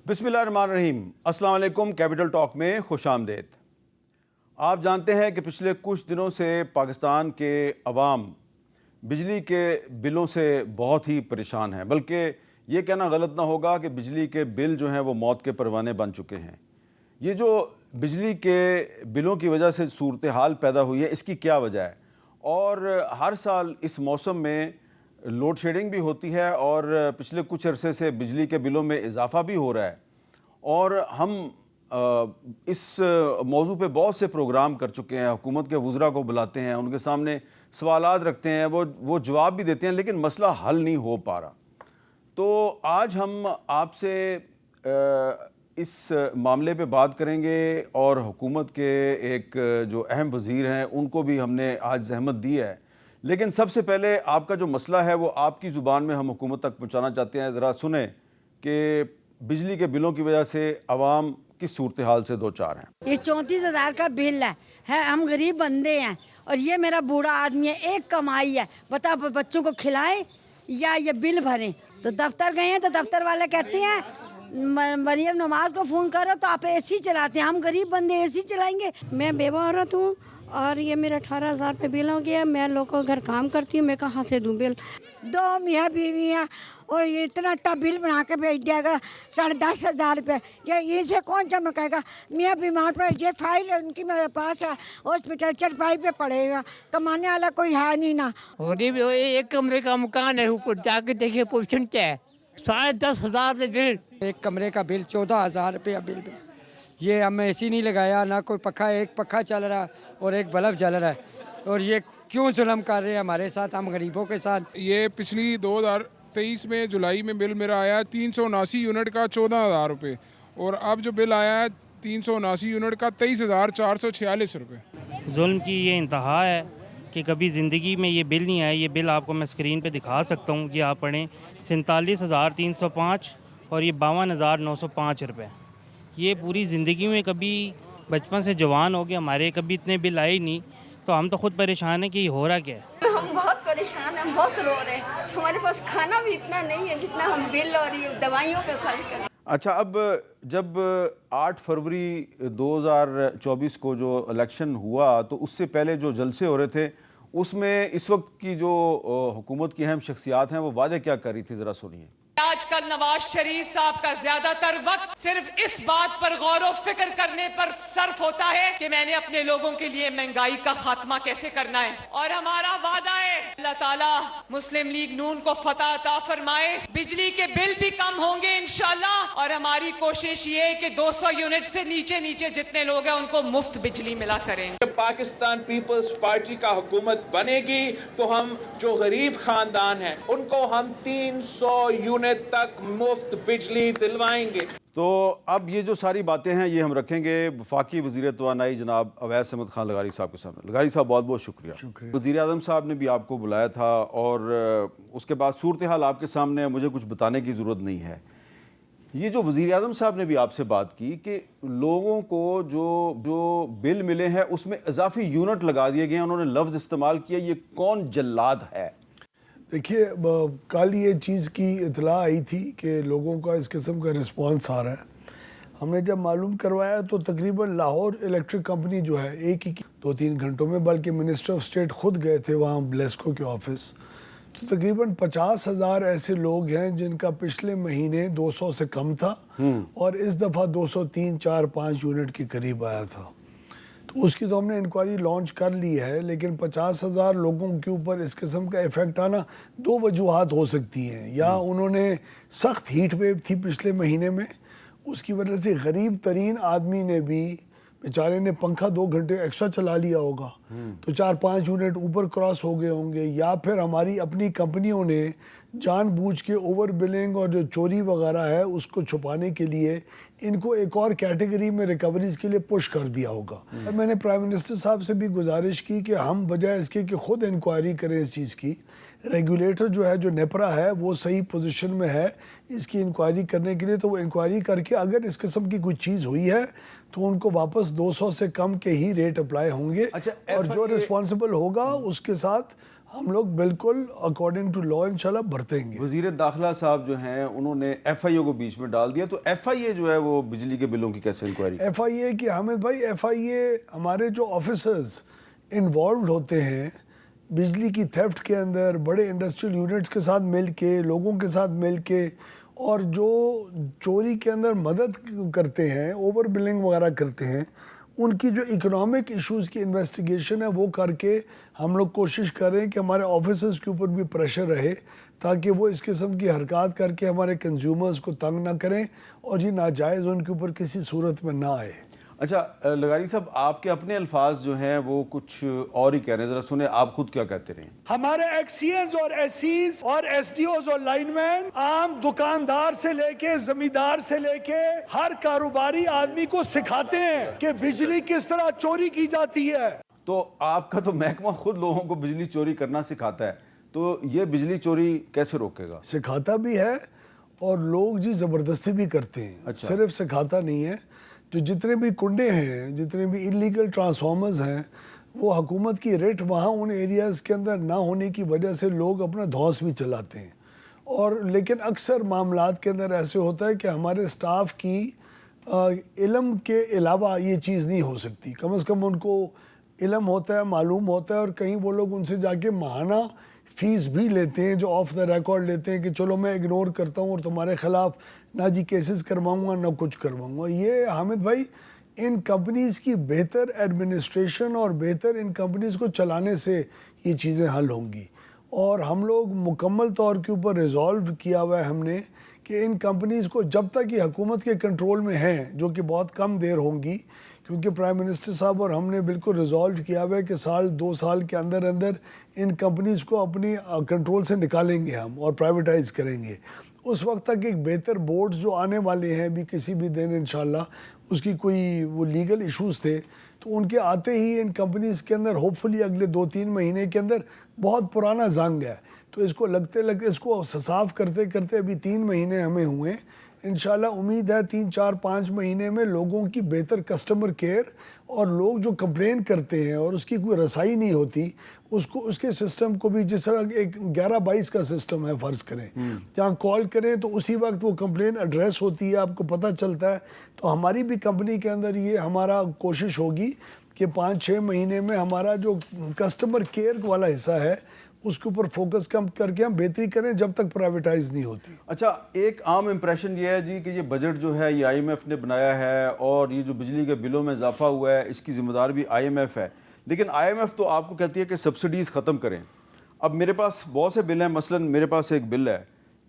بسم اللہ الرحمن الرحیم۔ السلام علیکم، کیپٹل ٹاک میں خوش آمدید۔ آپ جانتے ہیں کہ پچھلے کچھ دنوں سے پاکستان کے عوام بجلی کے بلوں سے بہت ہی پریشان ہیں، بلکہ یہ کہنا غلط نہ ہوگا کہ بجلی کے بل جو ہیں وہ موت کے پروانے بن چکے ہیں۔ یہ جو بجلی کے بلوں کی وجہ سے صورتحال پیدا ہوئی ہے، اس کی کیا وجہ ہے؟ اور ہر سال اس موسم میں لوڈ شیڈنگ بھی ہوتی ہے اور پچھلے کچھ عرصے سے بجلی کے بلوں میں اضافہ بھی ہو رہا ہے، اور ہم اس موضوع پہ بہت سے پروگرام کر چکے ہیں، حکومت کے وزراء کو بلاتے ہیں، ان کے سامنے سوالات رکھتے ہیں، وہ جواب بھی دیتے ہیں، لیکن مسئلہ حل نہیں ہو پا رہا۔ تو آج ہم آپ سے اس معاملے پہ بات کریں گے، اور حکومت کے ایک جو اہم وزیر ہیں ان کو بھی ہم نے آج زحمت دی ہے، لیکن سب سے پہلے آپ کا جو مسئلہ ہے وہ آپ کی زبان میں ہم حکومت تک پہنچانا چاہتے ہیں۔ ذرا سنیں کہ بجلی کے بلوں کی وجہ سے عوام کس صورتحال سے دوچار ہیں۔ یہ 34,000 کا بل ہے، ہم غریب بندے ہیں، اور یہ میرا بوڑھا آدمی ہے، ایک کمائی ہے، بتا بچوں کو کھلائیں یا یہ بل بھریں۔ تو دفتر گئے ہیں تو دفتر والے کہتے ہیں مریم نواز کو فون کرو تو آپ اے سی چلاتے ہیں، ہم غریب بندے اے سی چلائیں گے؟ میں بیوہ عورت ہوں اور یہ میرا 18,000 پہ بل ہو گیا۔ میں لوگوں کے گھر کام کرتی ہوں، میں کہاں سے دوں بل؟ 2 میاں بیوی ہیں اور یہ اتنا اٹا بل بنا کے بھیج دیا گا 10,500 روپے۔ یہ سے کون سا میں کہے گا میاں بیمار پڑے، یہ فائل ان کی میرے پاس ہے، ہاسپٹل چرپائی پہ پڑے ہوئے، کمانے والا کوئی ہے نہیں نا۔ غریب ایک کمرے کا مکان ہے، اوپر جا کے دیکھیے پوزیشن کیا ہے، 10,500 سے بل۔ ایک کمرے کا بل 14,000 روپیہ بل۔ یہ ہم اے سی نہیں لگایا، نہ کوئی پکھا، ایک پکھا چل رہا اور ایک بلب جل رہا ہے، اور یہ کیوں ظلم کر رہے ہیں ہمارے ساتھ، ہم غریبوں کے ساتھ؟ یہ پچھلی 2023 میں جولائی میں بل میرا آیا 379 یونٹ کا 14,000 روپے، اور اب جو بل آیا ہے 379 یونٹ کا 23,446 روپے۔ ظلم کی یہ انتہا ہے کہ کبھی زندگی میں یہ بل نہیں آیا۔ یہ بل آپ کو میں اسکرین پہ دکھا سکتا ہوں، یہ آپ پڑھیں، 47,305 اور یہ 52,905 روپے۔ یہ پوری زندگی میں کبھی بچپن سے جوان ہو گئے ہمارے کبھی اتنے بل آئے ہی نہیں، تو ہم تو خود پریشان ہیں کہ یہ ہو رہا کیا ہے۔ ہم بہت پریشان ہیں، ہم بہت رو رہے ہیں، ہمارے پاس کھانا بھی اتنا نہیں ہے جتنا ہم بل اور یہ دوائیوں پہ خرچ کریں۔ اچھا، اب جب 8 فروری 2024 کو جو الیکشن ہوا تو اس سے پہلے جو جلسے ہو رہے تھے، اس میں اس وقت کی جو حکومت کی اہم شخصیات ہیں وہ وعدے کیا کر رہی تھی، ذرا سنیے۔ آج کل نواز شریف صاحب کا زیادہ تر وقت صرف اس بات پر غور و فکر کرنے پر صرف ہوتا ہے کہ میں نے اپنے لوگوں کے لیے مہنگائی کا خاتمہ کیسے کرنا ہے، اور ہمارا وعدہ ہے اللہ تعالیٰ مسلم لیگ نون کو فتح عطا فرمائے، بجلی کے بل بھی کم ہوں گے انشاءاللہ، اور ہماری کوشش یہ ہے کہ 200 یونٹ سے نیچے جتنے لوگ ہیں ان کو مفت بجلی ملا کریں۔ جب پاکستان پیپلز پارٹی کا حکومت بنے گی تو ہم جو غریب خاندان ہیں ان کو ہم 300 یونٹ تک مفت بجلی دلوائیں گے۔ تو اب یہ جو ساری باتیں ہیں یہ ہم رکھیں گے وفاقی وزیر توانائی جناب اویس احمد خان لغاری صاحب کے سامنے۔ لغاری صاحب بہت بہت شکریہ۔ وزیر اعظم صاحب نے بھی آپ کو بلایا تھا، اور اس کے بعد صورتحال آپ کے سامنے ہے، مجھے کچھ بتانے کی ضرورت نہیں ہے۔ یہ جو وزیر اعظم صاحب نے بھی آپ سے بات کی کہ لوگوں کو جو بل ملے ہیں اس میں اضافی یونٹ لگا دیے گئے ہیں، انہوں نے لفظ استعمال کیا، یہ کون جلاد ہے؟ دیکھیے، کل یہ چیز کی اطلاع آئی تھی کہ لوگوں کا اس قسم کا رسپانس آ رہا ہے۔ ہم نے جب معلوم کروایا تو تقریباً لاہور الیکٹرک کمپنی جو ہے ایک ہی 2-3 گھنٹوں میں، بلکہ منسٹر آف اسٹیٹ خود گئے تھے وہاں بلیسکو کے آفس، تو تقریباً 50,000 ایسے لوگ ہیں جن کا پچھلے مہینے 200 سے کم تھا، اور اس دفعہ 203، 4، 5 یونٹ کے قریب آیا تھا۔ تو اس کی تو ہم نے انکوائری لانچ کر لی ہے، لیکن 50,000 لوگوں کے اوپر اس قسم کا ایفیکٹ آنا 2 وجوہات ہو سکتی ہیں۔ یا انہوں نے سخت ہیٹ ویو تھی پچھلے مہینے میں، اس کی وجہ سے غریب ترین آدمی نے بھی بیچارے نے پنکھا 2 گھنٹے ایکسٹرا چلا لیا ہوگا، تو 4-5 یونٹ اوپر کراس ہو گئے ہوں گے، یا پھر ہماری اپنی کمپنیوں نے جان بوجھ کے اوور بلنگ اور جو چوری وغیرہ ہے اس کو چھپانے کے لیے ان کو ایک اور کیٹیگری میں ریکوریز کے لیے پش کر دیا ہوگا۔ میں نے پرائم منسٹر صاحب سے بھی گزارش کی کہ ہم بجائے اس کے کہ خود انکوائری کریں اس چیز کی، ریگولیٹر جو ہے، جو نیپرا ہے، وہ صحیح پوزیشن میں ہے اس کی انکوائری کرنے کے لیے، تو وہ انکوائری کر کے اگر اس قسم کی کوئی چیز ہوئی ہے تو ان کو واپس 200 سے کم کے ہی ریٹ اپلائی ہوں گے، اور جو رسپانسبل ہوگا اس کے ساتھ ہم لوگ بالکل اکارڈنگ ٹو لا انشاءاللہ بھرتے ہیں گے. وزیر داخلہ صاحب جو ہیں انہوں نے ایف آئی اے کو بیچ میں ڈال دیا, تو ایف آئی اے جو ہے وہ بجلی کے بلوں کی کیسے انکوائری؟ ایف آئی اے کی حامد بھائی, ایف آئی اے ہمارے جو آفیسرز انوالوڈ ہوتے ہیں بجلی کی تھیفٹ کے اندر, بڑے انڈسٹریل یونٹس کے ساتھ مل کے, لوگوں کے ساتھ مل کے, اور جو چوری کے اندر مدد کرتے ہیں, اوور بلنگ وغیرہ کرتے ہیں, ان کی جو اکنامک ایشوز کی انویسٹیگیشن ہے وہ کر کے ہم لوگ کوشش کر رہے ہیں کہ ہمارے آفیسرز کے اوپر بھی پریشر رہے تاکہ وہ اس قسم کی حرکات کر کے ہمارے کنزیومرز کو تنگ نہ کریں اور جی ناجائز ان کے اوپر کسی صورت میں نہ آئے. اچھا لغاری صاحب, آپ کے اپنے الفاظ جو ہیں وہ کچھ اور ہی کہہ رہے ہیں, ذرا سنیں آپ خود کیا کہتے رہے ہیں. ہمارے ایکسیئنز اور ایسیز اور ایس ڈی اوز اور لائن مین عام دکاندار سے لے کے زمیندار سے لے کے ہر کاروباری آدمی کو سکھاتے ہیں کہ بجلی کس طرح چوری کی جاتی ہے. تو آپ کا تو محکمہ خود لوگوں کو بجلی چوری کرنا سکھاتا ہے, تو یہ بجلی چوری کیسے روکے گا؟ سکھاتا بھی ہے اور لوگ جی زبردستی بھی کرتے ہیں, صرف سکھاتا نہیں ہے. جو جتنے بھی کنڈے ہیں, جتنے بھی انلیگل ٹرانسفارمرز ہیں, وہ حکومت کی ریٹ وہاں ان ایریاز کے اندر نہ ہونے کی وجہ سے لوگ اپنا دھوس بھی چلاتے ہیں. اور لیکن اکثر معاملات کے اندر ایسے ہوتا ہے کہ ہمارے سٹاف کی علم کے علاوہ یہ چیز نہیں ہو سکتی. کم از کم ان کو علم ہوتا ہے, معلوم ہوتا ہے, اور کہیں وہ لوگ ان سے جا کے ماہانہ فیس بھی لیتے ہیں جو آف دا ریکارڈ لیتے ہیں کہ چلو میں اگنور کرتا ہوں اور تمہارے خلاف نہ جی کیسز کرواؤں گا نہ کچھ کرواؤں گا. یہ حامد بھائی ان کمپنیز کی بہتر ایڈمنسٹریشن اور بہتر ان کمپنیز کو چلانے سے یہ چیزیں حل ہوں گی. اور ہم لوگ مکمل طور کے اوپر ریزالو کیا ہوا ہے ہم نے کہ ان کمپنیز کو جب تک یہ حکومت کے کنٹرول میں ہیں, جو کہ بہت کم دیر ہوں گی, کیونکہ پرائم منسٹر صاحب اور ہم نے بالکل ریزالو کیا ہوا ہے کہ سال 2 سال کے اندر اندر ان کمپنیز کو اپنی کنٹرول سے نکالیں گے ہم اور پرائیویٹائز کریں گے. اس وقت تک ایک بہتر بورڈز جو آنے والے ہیں بھی کسی بھی دن انشاءاللہ, اس کی کوئی وہ لیگل ایشوز تھے تو ان کے آتے ہی ان کمپنیز کے اندر ہوپ فلی اگلے 2-3 مہینے کے اندر, بہت پرانا زنگ ہے تو اس کو لگتے اس کو صاف کرتے کرتے ابھی 3 مہینے ہمیں ہوئے. انشاءاللہ امید ہے 3-4-5 مہینے میں لوگوں کی بہتر کسٹمر کیئر اور لوگ جو کمپلین کرتے ہیں اور اس کی کوئی رسائی نہیں ہوتی, اس کے سسٹم کو بھی, جس طرح ایک 11-22 کا سسٹم ہے فرض کریں, جہاں کال کریں تو اسی وقت وہ کمپلین ایڈریس ہوتی ہے, آپ کو پتہ چلتا ہے. تو ہماری بھی کمپنی کے اندر یہ ہمارا کوشش ہوگی کہ 5-6 مہینے میں ہمارا جو کسٹمر کیئر والا حصہ ہے اس کے اوپر فوکس کم کر کے ہم بہتری کریں جب تک پرائیویٹائز نہیں ہوتی. اچھا, ایک عام امپریشن یہ ہے جی کہ یہ بجٹ جو ہے یہ آئی ایم ایف نے بنایا ہے اور یہ جو بجلی کے بلوں میں اضافہ ہوا ہے اس کی ذمہ دار بھی آئی ایم ایف ہے, لیکن آئی ایم ایف تو آپ کو کہتی ہے کہ سبسڈیز ختم کریں. اب میرے پاس بہت سے بل ہیں, مثلا میرے پاس ایک بل ہے,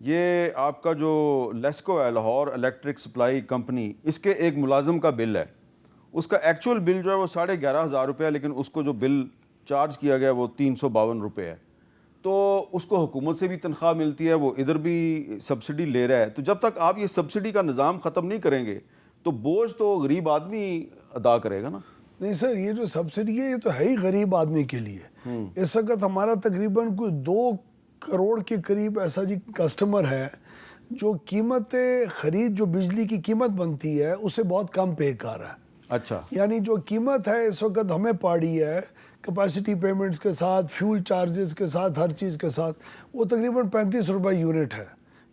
یہ آپ کا جو لیسکو ہے, لاہور الیکٹرک سپلائی کمپنی, اس کے ایک ملازم کا بل ہے. اس کا ایکچول بل جو ہے وہ 11,500 روپے ہے, لیکن اس کو جو بل چارج کیا گیا وہ 352 روپے ہے. تو اس کو حکومت سے بھی تنخواہ ملتی ہے, وہ ادھر بھی سبسڈی لے رہا ہے. تو جب تک آپ یہ سبسڈی کا نظام ختم نہیں کریں گے تو بوجھ تو غریب آدمی ادا کرے گا نا. نہیں سر, یہ جو سبسڈی ہے یہ تو ہے ہی غریب آدمی کے لیے. اس وقت ہمارا تقریباً کوئی 2 کروڑ کے قریب ایسا جی کسٹمر ہے جو قیمت خرید, جو بجلی کی قیمت بنتی ہے اسے بہت کم پے کر رہا ہے. اچھا, یعنی جو قیمت ہے اس وقت ہمیں پاڑی ہے کیپیسٹی پیمنٹس کے ساتھ, فیول چارجز کے ساتھ, ہر چیز کے ساتھ, وہ تقریباً 35 روپے یونٹ ہے.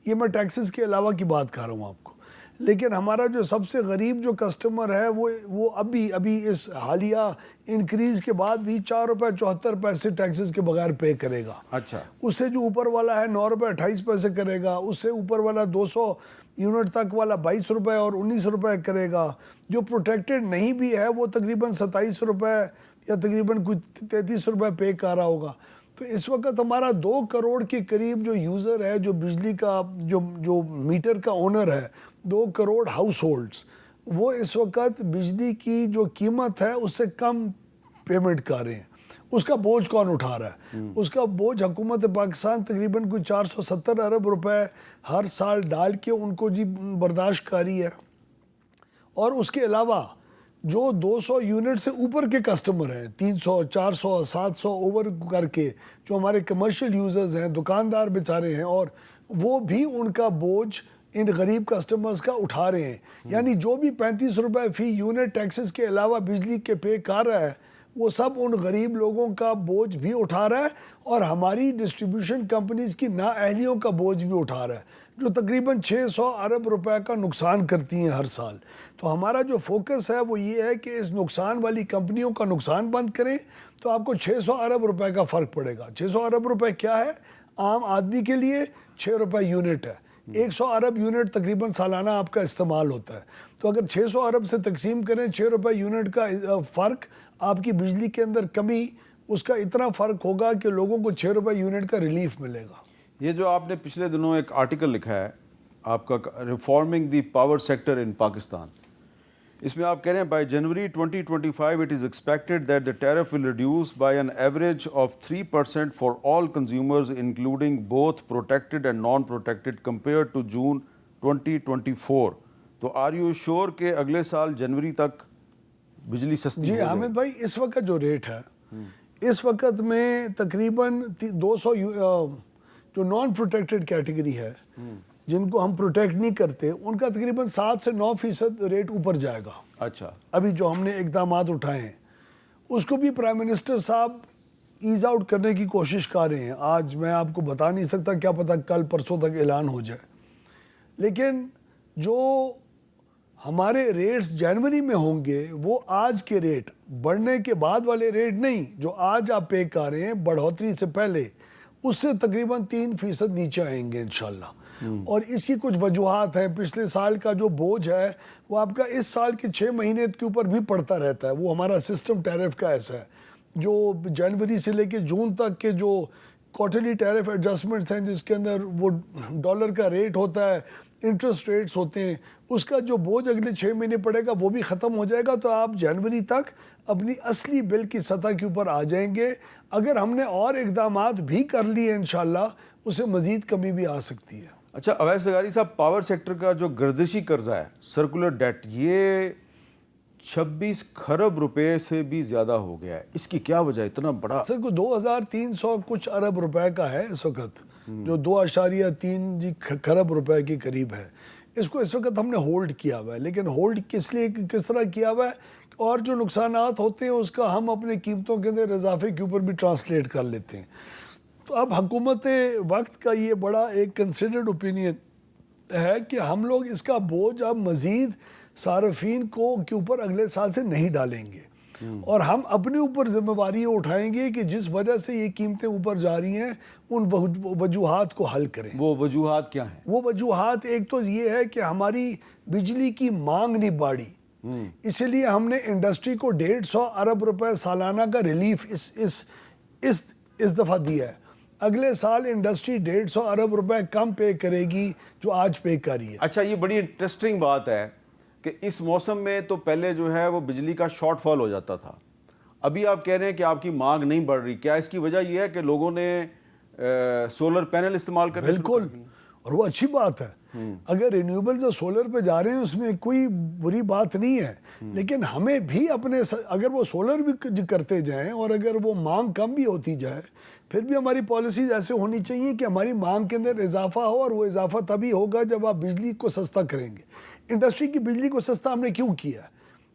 یہ میں ٹیکسز کے علاوہ کی بات کر رہا ہوں آپ کو. لیکن ہمارا جو سب سے غریب جو کسٹمر ہے وہ ابھی اس حالیہ انکریز کے بعد بھی 4 روپے 74 پیسے ٹیکسز کے بغیر پے کرے گا. اچھا, اس سے جو اوپر والا ہے 9 روپے 28 پیسے کرے گا, اس سے اوپر والا 200 یونٹ تک والا 22 روپے اور 19 روپے کرے گا. جو پروٹیکٹڈ نہیں بھی ہے وہ تقریباً 27 روپے یا تقریباً کچھ 33 روپے پے کر رہا ہوگا. تو اس وقت ہمارا 2 کروڑ کے قریب جو یوزر ہے, جو بجلی کا جو میٹر کا اونر ہے, 2 کروڑ ہاؤس ہولڈز, وہ اس وقت بجلی کی جو قیمت ہے اس سے کم پیمنٹ کر رہے ہیں. اس کا بوجھ کون اٹھا رہا ہے؟ اس کا بوجھ حکومت پاکستان تقریباً کوئی 470 ارب روپے ہر سال ڈال کے ان کو جی برداشت کاری ہے. اور اس کے علاوہ جو 200 یونٹ سے اوپر کے کسٹمر ہیں, 300 400 700 اوور کر کے, جو ہمارے کمرشل یوزرز ہیں, دکاندار بیچارے ہیں, اور وہ بھی ان کا بوجھ ان غریب کسٹمرز کا اٹھا رہے ہیں. یعنی جو بھی 35 روپے فی یونٹ ٹیکسز کے علاوہ بجلی کے پے کر رہا ہے وہ سب ان غریب لوگوں کا بوجھ بھی اٹھا رہا ہے اور ہماری ڈسٹریبیوشن کمپنیز کی نااہلیوں کا بوجھ بھی اٹھا رہا ہے، جو تقریباً 600 ارب روپے کا نقصان کرتی ہیں ہر سال۔ تو ہمارا جو فوکس ہے وہ یہ ہے کہ اس نقصان والی کمپنیوں کا نقصان بند کریں، تو آپ کو 600 ارب روپے کا فرق پڑے گا۔ 600 ارب روپے کیا ہے؟ عام آدمی کے لیے 6 روپے یونٹ ہے۔ 100 ارب یونٹ تقریباً سالانہ آپ کا استعمال ہوتا ہے، تو اگر 600 ارب سے تقسیم کریں 6 روپے یونٹ کا فرق، آپ کی بجلی کے اندر کمی، اس کا اتنا فرق ہوگا کہ لوگوں کو 6 روپے یونٹ کا ریلیف ملے گا۔ یہ جو آپ نے پچھلے دنوں ایک آرٹیکل لکھا ہے آپ کا reforming the power sector in Pakistan, اس میں آپ کہہ رہے ہیں by January 2025 it is expected that the tariff will reduce by an average of 3% for all consumers including both protected and non protected compare to June 2024۔ تو are you شور کہ اگلے سال جنوری تک بجلی سستی جی ہو جائے؟ حامد بھائی، اس وقت جو ریٹ ہے اس وقت میں تقریباً 200 جو نان پروٹیکٹڈ کیٹیگری ہے، جن کو ہم پروٹیکٹ نہیں کرتے، ان کا تقریباً 7 سے 9% ریٹ اوپر جائے گا۔ اچھا، ابھی جو ہم نے اقدامات اٹھائے ہیں اس کو بھی پرائم منسٹر صاحب ایز آؤٹ کرنے کی کوشش کر رہے ہیں۔ آج میں آپ کو بتا نہیں سکتا، کیا پتہ کل پرسوں تک اعلان ہو جائے، لیکن جو ہمارے ریٹس جنوری میں ہوں گے وہ آج کے ریٹ، بڑھنے کے بعد والے ریٹ نہیں، جو آج آپ پے کر رہے ہیں بڑھوتری سے پہلے، اس سے تقریباً 3% نیچے آئیں گے انشاءاللہ۔ اور اس کی کچھ وجوہات ہیں۔ پچھلے سال کا جو بوجھ ہے وہ آپ کا اس سال کے 6 مہینے کے اوپر بھی پڑتا رہتا ہے، وہ ہمارا سسٹم ٹیرف کا ایسا ہے، جو جنوری سے لے کے جون تک کے جو کوارٹرلی ٹیرف ایڈجسٹمنٹس ہیں، جس کے اندر وہ ڈالر کا ریٹ ہوتا ہے، انٹرسٹ ریٹس ہوتے ہیں، اس کا جو بوجھ اگلے 6 مہینے پڑے گا وہ بھی ختم ہو جائے گا، تو آپ جنوری تک اپنی اصلی بل کی سطح کے اوپر آ جائیں گے۔ اگر ہم نے اور اقدامات بھی کر لیے انشاءاللہ، اسے مزید کمی بھی آ سکتی ہے۔ اچھا اویس زغاری صاحب، پاور سیکٹر کا جو گردشی قرضہ ہے، سرکولر ڈیٹ، یہ 26 خرب روپے سے بھی زیادہ ہو گیا ہے، اس کی کیا وجہ ہے اتنا بڑا؟ سر کو 2300 کچھ ارب روپے کا ہے اس وقت، جو 2.3 خرب روپے کے قریب ہے۔ اس کو اس وقت ہم نے ہولڈ کیا ہوا ہے، لیکن ہولڈ کس طرح کیا ہوا ہے، اور جو نقصانات ہوتے ہیں اس کا ہم اپنے قیمتوں کے اندر اضافے کے اوپر بھی ٹرانسلیٹ کر لیتے ہیں۔ تو اب حکومت وقت کا یہ بڑا ایک کنسیڈرڈ اوپینین ہے کہ ہم لوگ اس کا بوجھ اب مزید صارفین کے اوپر اگلے سال سے نہیں ڈالیں گے، اور ہم اپنے اوپر ذمہ داری اٹھائیں گے کہ جس وجہ سے یہ قیمتیں اوپر جا رہی ہیں ان وجوہات کو حل کریں۔ وہ وجوہات کیا ہیں؟ وہ وجوہات ایک تو یہ ہے کہ ہماری بجلی کی مانگ نہیں بڑھی، اسی لیے ہم نے انڈسٹری کو 150 ارب روپے سالانہ کا ریلیف اس دفعہ دیا ہے۔ اگلے سال انڈسٹری 150 ارب روپے کم پے کرے گی جو آج پے کر رہی ہے۔ اچھا، یہ بڑی انٹرسٹنگ بات ہے کہ اس موسم میں تو پہلے جو ہے وہ بجلی کا شارٹ فال ہو جاتا تھا، ابھی آپ کہہ رہے ہیں کہ آپ کی مانگ نہیں بڑھ رہی، کیا اس کی وجہ یہ ہے کہ لوگوں نے سولر پینل استعمال کرنے شروع کر دیے؟ اور وہ اچھی بات ہے، اگر رینیوبل سے سولر پہ جا رہے ہیں اس میں کوئی بری بات نہیں ہے، لیکن ہمیں بھی اگر وہ سولر بھی کرتے جائیں اور اگر وہ مانگ کم بھی ہوتی جائے، پھر بھی ہماری پالیسیز ایسے ہونی چاہیے کہ ہماری مانگ کے اندر اضافہ ہو، اور وہ اضافہ تبھی ہوگا جب آپ بجلی کو سستا کریں گے۔ انڈسٹری کی بجلی کو سستا ہم نے کیوں کیا؟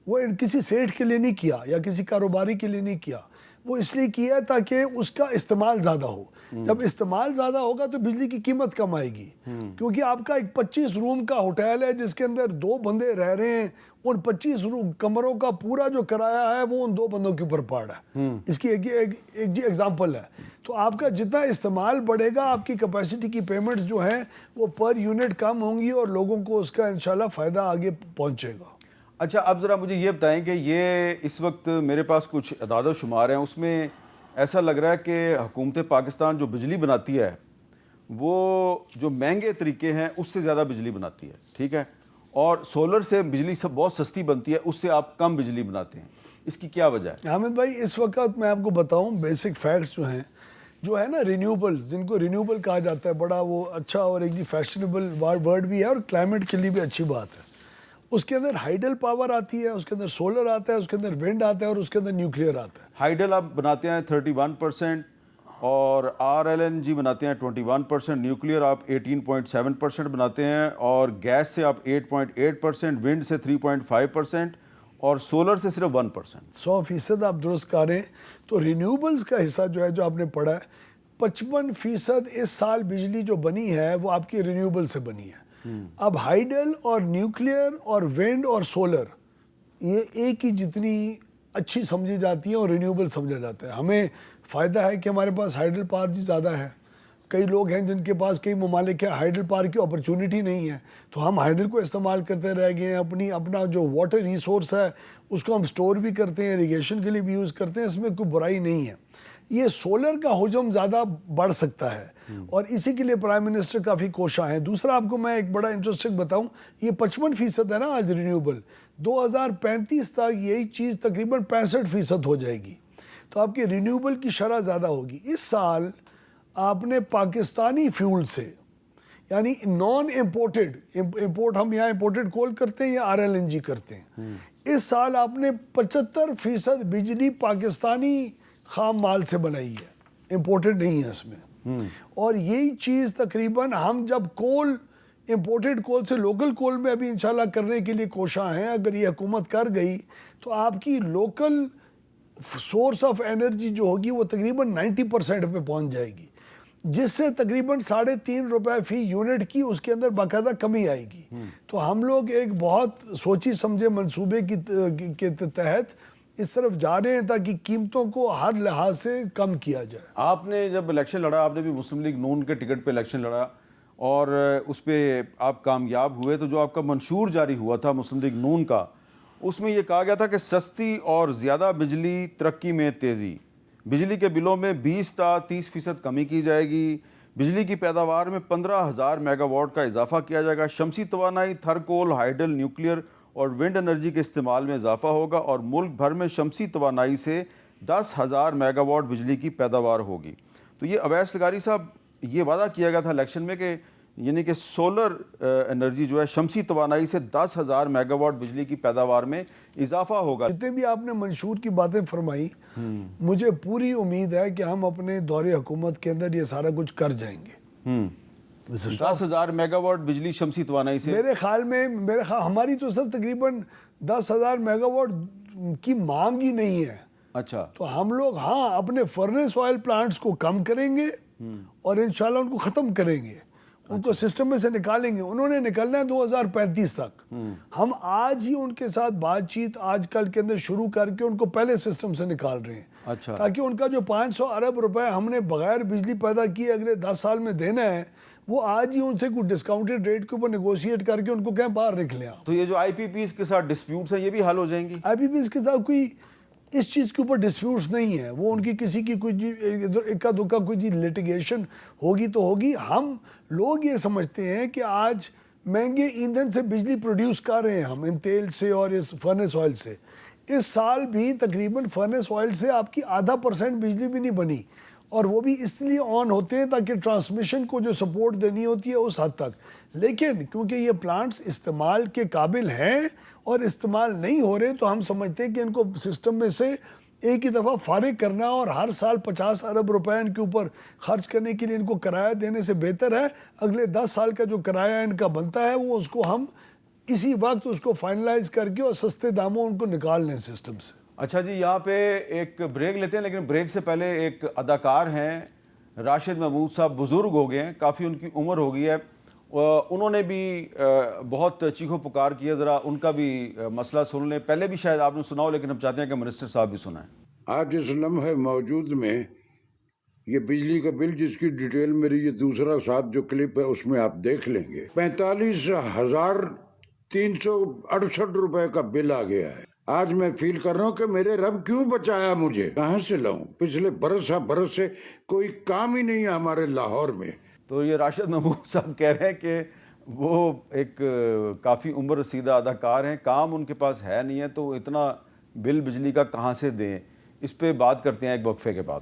وہ کسی سیٹھ کے لیے نہیں کیا یا کسی کاروباری کے لیے نہیں کیا، وہ اس لیے کیا تاکہ اس کا استعمال زیادہ ہو۔ جب استعمال زیادہ ہوگا تو بجلی کی قیمت کم آئے گی، کیونکہ آپ کا ایک 25 روم کا ہوٹل ہے جس کے اندر 2 بندے رہ رہے ہیں، ان 25 کمروں کا پورا جو کرایہ ہے وہ ان 2 بندوں کے اوپر پڑ رہا ہے۔ اس کی ایک ایگزامپل ہے۔ تو آپ کا جتنا استعمال بڑھے گا، آپ کی کیپیسٹی کی پیمنٹس جو ہیں وہ پر یونٹ کم ہوں گی، اور لوگوں کو اس کا انشاءاللہ فائدہ آگے پہنچے گا۔ اچھا، اب ذرا مجھے یہ بتائیں کہ یہ اس وقت میرے پاس کچھ اعداد و شمار ہیں، اس میں ایسا لگ رہا ہے کہ حکومت پاکستان جو بجلی بناتی ہے وہ جو مہنگے طریقے ہیں اس سے زیادہ بجلی بناتی ہے، ٹھیک ہے، اور سولر سے بجلی سب بہت سستی بنتی ہے، اس سے آپ کم بجلی بناتے ہیں، اس کی کیا وجہ ہے؟ حامد بھائی، اس وقت میں آپ کو بتاؤں بیسک فیکٹس جو ہے نا رینیوبلز، جن کو رینیوبل کہا جاتا ہے، بڑا وہ اچھا اور ایک فیشنیبل ورڈ بھی ہے اور کلائمیٹ کے لیے بھی اچھی بات ہے۔ اس کے اندر ہائیڈل پاور آتی ہے، اس کے اندر سولر آتا ہے، اس کے اندر ونڈ آتا ہے، اور اس کے اندر نیوکلیئر آتا ہے۔ ہائیڈل آپ بناتے ہیں 31%، اور RLNG بناتے ہیں 21%، نیوکلیئر آپ 18.7% بناتے ہیں، اور گیس سے آپ 8.8%، ونڈ سے 3.5%، اور سولر سے صرف 1%. 100% آپ درست کہہ رہے ہیں. تو رینیوبلز کا حصہ جو ہے جو آپ نے پڑھا ہے 55% اس سال بجلی جو بنی ہے وہ آپ کی رینیوبل سے بنی ہے. اب ہائیڈل اور نیوکلیئر اور ونڈ اور سولر یہ ایک ہی جتنی اچھی سمجھی جاتی ہیں اور رینیوبل سمجھا جاتا ہے. ہمیں فائدہ ہے کہ ہمارے پاس ہائیڈل پاور جی زیادہ ہے. کئی لوگ ہیں جن کے پاس کئی ممالک ہیں ہائیڈل پاور کی اپرچونٹی نہیں ہے, تو ہم ہائیڈل کو استعمال کرتے رہ گئے ہیں. اپنا جو واٹر ریسورس ہے اس کو ہم سٹور بھی کرتے ہیں, اریگیشن کے لیے بھی یوز کرتے ہیں, اس میں کوئی برائی نہیں ہے. یہ سولر کا حجم زیادہ بڑھ سکتا ہے اور اسی کے لیے پرائم منسٹر کافی کوشاں ہیں. دوسرا آپ کو میں ایک بڑا انٹرسٹنگ بتاؤں, یہ 55% ہے نا آج رینیوبل, 2035 تک یہی چیز تقریباً 65% ہو جائے گی. تو آپ کی رینیوبل کی شرح زیادہ ہوگی. اس سال آپ نے پاکستانی فیول سے یعنی نان امپورٹڈ, امپورٹ ہم یہاں امپورٹڈ کول کرتے ہیں یا RLNG کرتے ہیں, اس سال آپ نے 75% بجلی پاکستانی خام مال سے بنائی ہے, امپورٹڈ نہیں ہے اس میں. اور یہی چیز تقریباً ہم جب کول امپورٹڈ کول سے لوکل کول میں ابھی انشاءاللہ کرنے کے لیے کوشاں ہیں. اگر یہ حکومت کر گئی تو آپ کی لوکل سورس آف انرجی جو ہوگی وہ تقریباً 90% پہ پہنچ جائے گی, جس سے تقریباً 3.5 روپے فی یونٹ کی اس کے اندر باقاعدہ کمی آئے گی. تو ہم لوگ ایک بہت سوچی سمجھے منصوبے کے تحت اس طرف جا رہے ہیں تاکہ قیمتوں کو ہر لحاظ سے کم کیا جائے. آپ نے جب الیکشن لڑا, آپ نے بھی مسلم لیگ نون کے ٹکٹ پہ الیکشن لڑا اور اس پہ آپ کامیاب ہوئے, تو جو آپ کا منشور جاری ہوا تھا مسلم لیگ نون کا, اس میں یہ کہا گیا تھا کہ سستی اور زیادہ بجلی ترقی میں تیزی, بجلی کے بلوں میں 20 تا 30% کمی کی جائے گی, بجلی کی پیداوار میں 15,000 میگا واٹ کا اضافہ کیا جائے گا, شمسی توانائی, تھرکول, ہائیڈل, نیوکلیئر اور ونڈ انرجی کے استعمال میں اضافہ ہوگا, اور ملک بھر میں شمسی توانائی سے 10,000 میگا واٹ بجلی کی پیداوار ہوگی. تو یہ اویس لغاری صاحب یہ وعدہ کیا گیا تھا الیکشن میں کہ یعنی کہ سولر انرجی جو ہے شمسی توانائی سے 10,000 میگا واٹ بجلی کی پیداوار میں اضافہ ہوگا. جتنے بھی آپ نے منشور کی باتیں فرمائی, مجھے پوری امید ہے کہ ہم اپنے دور حکومت کے اندر یہ سارا کچھ کر جائیں گے. 10,000 میگا واٹ بجلی شمسی توانائی سے میرے خیال ہماری تو سر تقریباً 10,000 میگا واٹ کی مانگ ہی نہیں ہے. اچھا, تو ہم لوگ اپنے فرنس آئل پلانٹس کو کم کریں گے اور انشاءاللہ ان کو ختم کریں گے, ان کو سسٹم میں سے نکالیں گے. انہوں نے نکلنا ہے 2035 تک. ہم آج ہی ان کے ساتھ بات چیت آج کل کے اندر شروع کر کے ان کو پہلے سسٹم سے نکال رہے ہیں. اچھا, تاکہ ان کا جو 500 ارب روپے ہم نے بغیر بجلی پیدا کیے اگلے 10 سال میں دینا ہے, وہ آج ہی ان سے کوئی ڈسکاؤنٹڈ ریٹ کے اوپر نیگوشیٹ کر کے ان کو کہیں باہر رکھ لیں. تو یہ جو IPPs کے ساتھ ڈسپیوٹس ہیں یہ بھی حل ہو جائیں گی؟ IPPs کے ساتھ کوئی اس چیز کے اوپر ڈسپیوٹس نہیں ہے. وہ ان کی کسی کی کوئی اکا دکا کوئی لٹیگیشن ہوگی تو ہوگی. ہم لوگ یہ سمجھتے ہیں کہ آج مہنگے ایندھن سے بجلی پروڈیوس کر رہے ہیں ہم, ان تیل سے اور اس فرنس آئل سے. اس سال بھی تقریباً فرنس آئل سے آپ کی 0.5% بجلی بھی نہیں بنی, اور وہ بھی اس لیے آن ہوتے ہیں تاکہ ٹرانسمیشن کو جو سپورٹ دینی ہوتی ہے اس حد تک. لیکن کیونکہ یہ پلانٹس استعمال کے قابل ہیں اور استعمال نہیں ہو رہے, تو ہم سمجھتے ہیں کہ ان کو سسٹم میں سے ایک ہی دفعہ فارغ کرنا اور ہر سال 50 ارب روپے ان کے اوپر خرچ کرنے کے لیے ان کو کرایہ دینے سے بہتر ہے اگلے 10 سال کا جو کرایہ ان کا بنتا ہے وہ اس کو ہم اسی وقت اس کو فائنلائز کر کے اور سستے داموں ان کو نکال لیں سسٹم سے. اچھا جی, یہاں پہ ایک بریک لیتے ہیں, لیکن بریک سے پہلے ایک اداکار ہیں راشد محمود صاحب, بزرگ ہو گئے ہیں, کافی ان کی عمر ہو گئی ہے, انہوں نے بھی بہت چیخو پکار کیا, ذرا ان کا بھی مسئلہ سن لیں. پہلے بھی شاید آپ نے سنا ہو, لیکن ہم چاہتے ہیں کہ منسٹر صاحب بھی سنائیں. آج اس لمحے موجود میں یہ بجلی کا بل جس کی ڈیٹیل میری یہ دوسرا ساتھ جو کلپ ہے اس میں آپ دیکھ لیں گے, 45,368 روپے کا بل آ گیا ہے. آج میں فیل کر رہا ہوں کہ میرے رب کیوں بچایا مجھے, کہاں سے لاؤں. پچھلے برس سے کوئی کام ہی نہیں ہے ہمارے لاہور میں. تو یہ راشد محمود صاحب کہہ رہے ہیں کہ وہ ایک کافی عمر رسیدہ اداکار ہیں, کام ان کے پاس ہے نہیں ہے, تو اتنا بل بجلی کا کہاں سے دیں. اس پہ بات کرتے ہیں ایک وقفے کے بعد.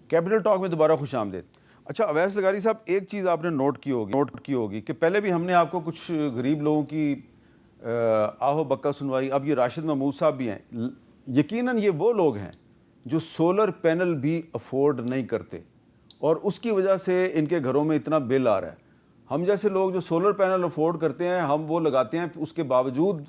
کیپٹل ٹاک میں دوبارہ خوش آمدید. اچھا اویس لغاری صاحب, ایک چیز آپ نے نوٹ کی ہوگی کہ پہلے بھی ہم نے آپ کو کچھ غریب لوگوں کی آہو بکا سنوائی, اب یہ راشد محمود صاحب بھی ہیں. یقیناً یہ وہ لوگ ہیں جو سولر پینل بھی افورڈ نہیں کرتے اور اس کی وجہ سے ان کے گھروں میں اتنا بل آ رہا ہے. ہم جیسے لوگ جو سولر پینل افورڈ کرتے ہیں ہم وہ لگاتے ہیں, اس کے باوجود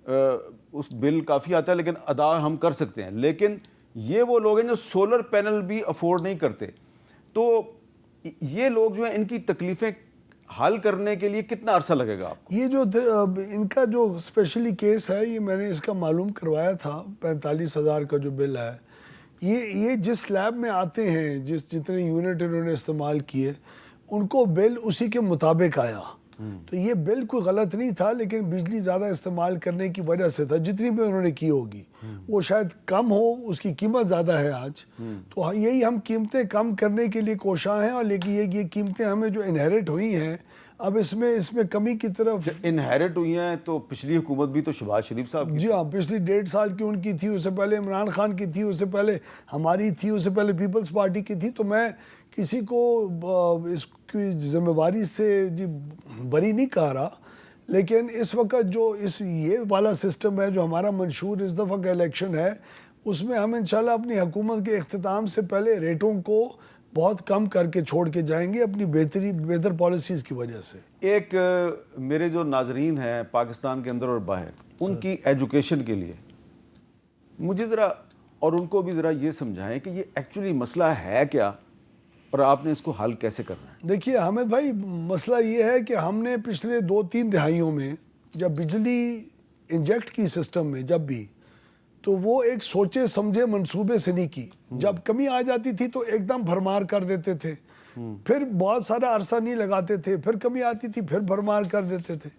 اس بل کافی آتا ہے لیکن ادا ہم کر سکتے ہیں. لیکن یہ وہ لوگ ہیں جو سولر پینل بھی افورڈ نہیں کرتے. تو یہ لوگ جو ہیں ان کی تکلیفیں حل کرنے کے لیے کتنا عرصہ لگے گا آپ کو؟ یہ جو ان کا جو اسپیشلی کیس ہے, یہ میں نے اس کا معلوم کروایا تھا. 45,000 کا جو بل ہے, یہ جس لیب میں آتے ہیں, جتنے یونٹ انہوں نے استعمال کیے, ان کو بل اسی کے مطابق آیا. تو یہ بل کوئی غلط نہیں تھا, لیکن بجلی زیادہ استعمال کرنے کی وجہ سے تھا. جتنی بھی انہوں نے کی ہوگی وہ شاید کم ہو, اس کی قیمت زیادہ ہے آج. تو یہی ہم قیمتیں کم کرنے کے لیے کوشاں ہیں. اور لیکن یہ قیمتیں ہمیں جو انہیرٹ ہوئی ہیں, اب اس میں کمی کی طرف انہیرٹ ہوئی ہیں. تو پچھلی حکومت بھی تو شہباز شریف صاحب کی, جی ہاں, پچھلی 1.5 سال کی ان کی تھی, اس سے پہلے عمران خان کی تھی, اس سے پہلے ہماری تھی, اس سے پہلے پیپلز پارٹی کی تھی. تو میں کسی کو اس کی ذمہ داری سے بری نہیں کہہ رہا, لیکن اس وقت جو یہ والا سسٹم ہے جو ہمارا منشور اس دفعہ کا الیکشن ہے, اس میں ہم انشاءاللہ اپنی حکومت کے اختتام سے پہلے ریٹوں کو بہت کم کر کے چھوڑ کے جائیں گے اپنی بہتر پالیسیز کی وجہ سے. ایک میرے جو ناظرین ہیں پاکستان کے اندر اور باہر, ان کی ایجوکیشن کے لیے مجھے ذرا اور ان کو بھی ذرا یہ سمجھائیں کہ یہ ایکچولی مسئلہ ہے کیا اور آپ نے اس کو حل کیسے کرنا ہے. دیکھیے حامد بھائی, مسئلہ یہ ہے کہ ہم نے پچھلے 2-3 دہائیوں میں جب بجلی انجیکٹ کی سسٹم میں, جب بھی, تو وہ ایک سوچے سمجھے منصوبے سے نہیں کی. جب کمی آ جاتی تھی تو ایک دم بھرمار کر دیتے تھے, پھر بہت سارا عرصہ نہیں لگاتے تھے, پھر کمی آتی تھی پھر بھرمار کر دیتے تھے.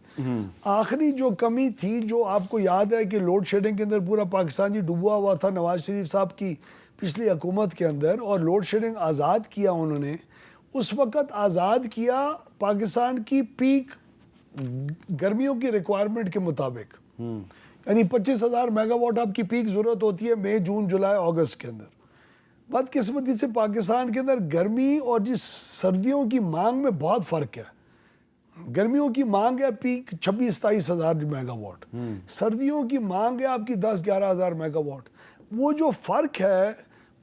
آخری جو کمی تھی, جو آپ کو یاد ہے کہ لوڈ شیڈنگ کے اندر پورا پاکستان ہی ڈوبا ہوا تھا نواز شریف صاحب کی پچھلی حکومت کے اندر, اور لوڈ شیڈنگ آزاد کیا انہوں نے. اس وقت آزاد کیا پاکستان کی پیک گرمیوں کی ریکوائرمنٹ کے مطابق, یعنی 25,000 میگا واٹ آپ کی پیک ضرورت ہوتی ہے مئی, جون, جولائی, اگست کے اندر. بدقسمتی سے پاکستان کے اندر گرمی اور جس سردیوں کی مانگ میں بہت فرق ہے. گرمیوں کی مانگ ہے پیک 26-27,000 میگا واٹ, سردیوں کی مانگ ہے آپ کی 10-11,000 میگا واٹ. وہ جو فرق ہے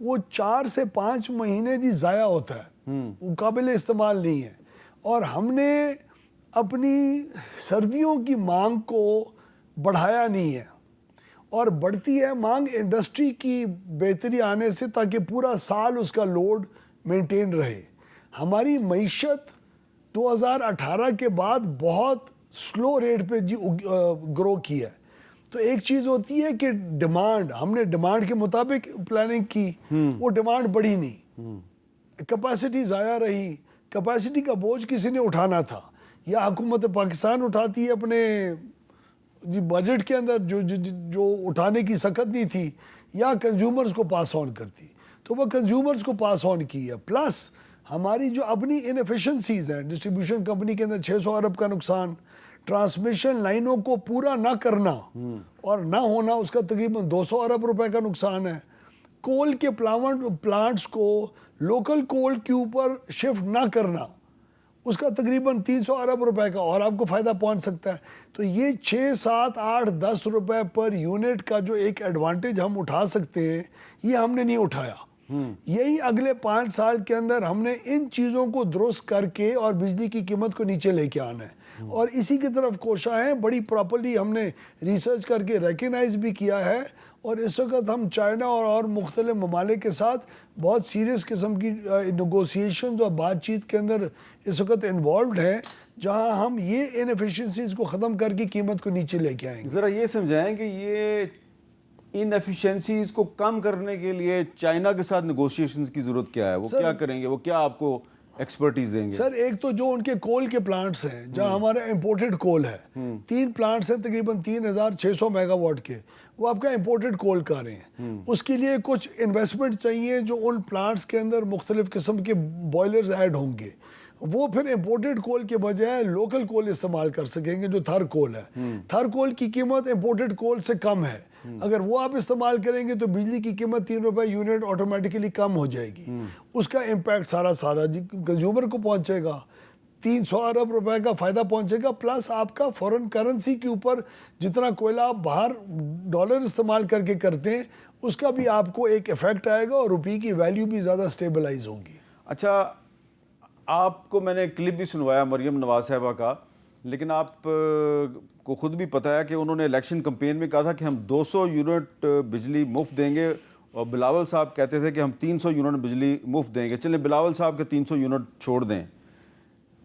وہ 4 سے 5 مہینے جی ضائع ہوتا ہے, وہ قابل استعمال نہیں ہے. اور ہم نے اپنی سردیوں کی مانگ کو بڑھایا نہیں ہے, اور بڑھتی ہے مانگ انڈسٹری کی بہتری آنے سے, تاکہ پورا سال اس کا لوڈ مینٹین رہے. ہماری معیشت 2018 کے بعد بہت سلو ریٹ پہ گرو کی ہے. تو ایک چیز ہوتی ہے کہ ڈیمانڈ, ہم نے ڈیمانڈ کے مطابق پلاننگ کی, وہ ڈیمانڈ بڑھی نہیں, کیپیسٹی ضائع رہی. کیپیسٹی کا بوجھ کسی نے اٹھانا تھا, یا حکومت پاکستان اٹھاتی ہے اپنے بجٹ کے اندر جو اٹھانے کی سخت نہیں تھی, یا کنزیومرز کو پاس آن کرتی, تو وہ کنزیومرز کو پاس آن کی ہے. پلس ہماری جو اپنی انیفیشنسیز ہیں, ڈسٹریبیوشن کمپنی کے اندر 600 ارب کا نقصان, ٹرانسمیشن لائنوں کو پورا نہ کرنا اور نہ ہونا, اس کا تقریباً 200 ارب روپے کا نقصان ہے. کول کے پلانٹس کو لوکل کول کے اوپر شفٹ نہ کرنا, اس کا تقریباً 300 ارب روپے کا اور آپ کو فائدہ پہنچ سکتا ہے. تو یہ 6, 7, 8, 10 روپے پر یونٹ کا جو ایک ایڈوانٹیج ہم اٹھا سکتے ہیں, یہ ہم نے نہیں اٹھایا. یہی اگلے 5 سال کے اندر ہم نے ان چیزوں کو درست کر کے اور بجلی کی قیمت کو نیچے لے کے آنا ہے, اور اسی کی طرف کوشاں ہیں. بڑی پراپرلی ہم نے ریسرچ کر کے ریکگنائز بھی کیا ہے, اور اس وقت ہم چائنا اور مختلف ممالک کے ساتھ بہت سیریس قسم کی نیگوسیشنز اور بات چیت کے اندر اس وقت انوالوڈ ہیں, جہاں ہم یہ انیفیشنسیز کو ختم کر کے قیمت کو نیچے لے کے آئیں گے. ذرا یہ سمجھائیں کہ یہ ان ایفیشنسیز کو کم کرنے کے لیے چائنا کے ساتھ نیگوشیشنز کی ضرورت کیا ہے, وہ کیا کریں گے, وہ کیا آپ کو ایکسپرٹیز دیں گے؟ سر ایک تو جو ان کے کول کے پلانٹس ہیں, جہاں ہمارا امپورٹڈ کول ہے, 3 پلانٹس ہیں تقریباً 3,600 میگا واٹ کے, وہ آپ کا امپورٹڈ کول کا رہے ہیں. اس کے لیے کچھ انویسٹمنٹ چاہیے, جو ان پلانٹس کے اندر مختلف قسم کے بوائلرز ایڈ ہوں گے. وہ پھر امپورٹڈ کول کے بجائے لوکل کول استعمال کر سکیں گے, جو تھر کول ہے. تھر کول کی قیمت امپورٹڈ کول سے کم ہے. اگر وہ آپ استعمال کریں گے تو بجلی کی قیمت 3 روپے یونٹ آٹومیٹکلی کم ہو جائے گی. اس کا امپیکٹ سارا کنزیومر کو پہنچے گا, 300 ارب روپے کا فائدہ پہنچے گا. پلس آپ کا فورن کرنسی کے اوپر جتنا کوئلہ آپ باہر ڈالر استعمال کر کے کرتے ہیں, اس کا بھی آپ کو ایک ایفیکٹ آئے گا, اور روپی کی ویلیو بھی زیادہ سٹیبلائز ہوگی. اچھا, آپ کو میں نے کلپ بھی سنوایا مریم نواز صاحبہ کا، لیکن آپ کو خود بھی پتہ ہے کہ انہوں نے الیکشن کمپین میں کہا تھا کہ ہم 200 یونٹ بجلی مفت دیں گے، اور بلاول صاحب کہتے تھے کہ ہم 300 یونٹ بجلی مفت دیں گے. چلیں بلاول صاحب کے 300 یونٹ چھوڑ دیں.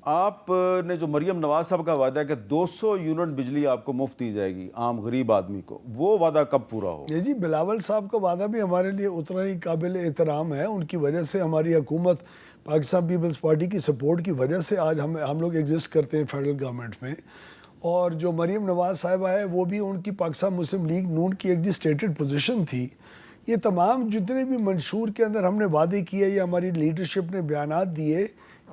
آپ نے جو مریم نواز صاحب کا وعدہ ہے کہ 200 یونٹ بجلی آپ کو مفت دی جائے گی عام غریب آدمی کو، وہ وعدہ کب پورا ہو؟ جی بلاول صاحب کا وعدہ بھی ہمارے لیے اتنا ہی قابل احترام ہے. ان کی وجہ سے ہماری حکومت پاکستان پیپلز پارٹی کی سپورٹ کی وجہ سے آج ہم لوگ ایگزسٹ کرتے ہیں فیڈرل گورنمنٹ میں. اور جو مریم نواز صاحبہ ہے وہ بھی ان کی پاکستان مسلم لیگ نون کی ایک اسٹیٹڈ پوزیشن تھی. یہ تمام جتنے بھی منشور کے اندر ہم نے وعدے کیے یا ہماری لیڈرشپ نے بیانات دیے،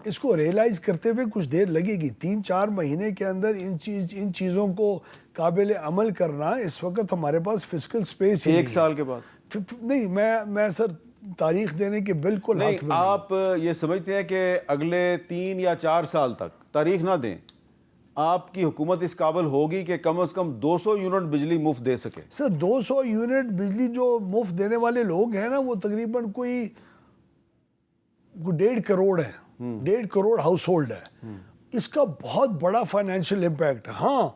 اس کو ریئلائز کرتے ہوئے کچھ دیر لگے گی. 3-4 مہینے کے اندر ان چیزوں کو قابل عمل کرنا، اس وقت ہمارے پاس فسکل سپیس ہی 1 سال کے بعد نہیں. میں سر تاریخ دینے کے بالکل حق میں نہیں. آپ یہ سمجھتے ہیں کہ اگلے 3 یا 4 سال تک تاریخ نہ دیں، آپ کی حکومت اس قابل ہوگی کہ کم از کم 200 یونٹ بجلی مفت دے سکے؟ سر 200 یونٹ بجلی جو مفت دینے والے لوگ ہیں نا، وہ تقریباً کوئی 1.5 کروڑ ہے. 1.5 کروڑ ہاؤس ہولڈ ہے. اس کا بہت بڑا فائنینشیل امپیکٹ. ہاں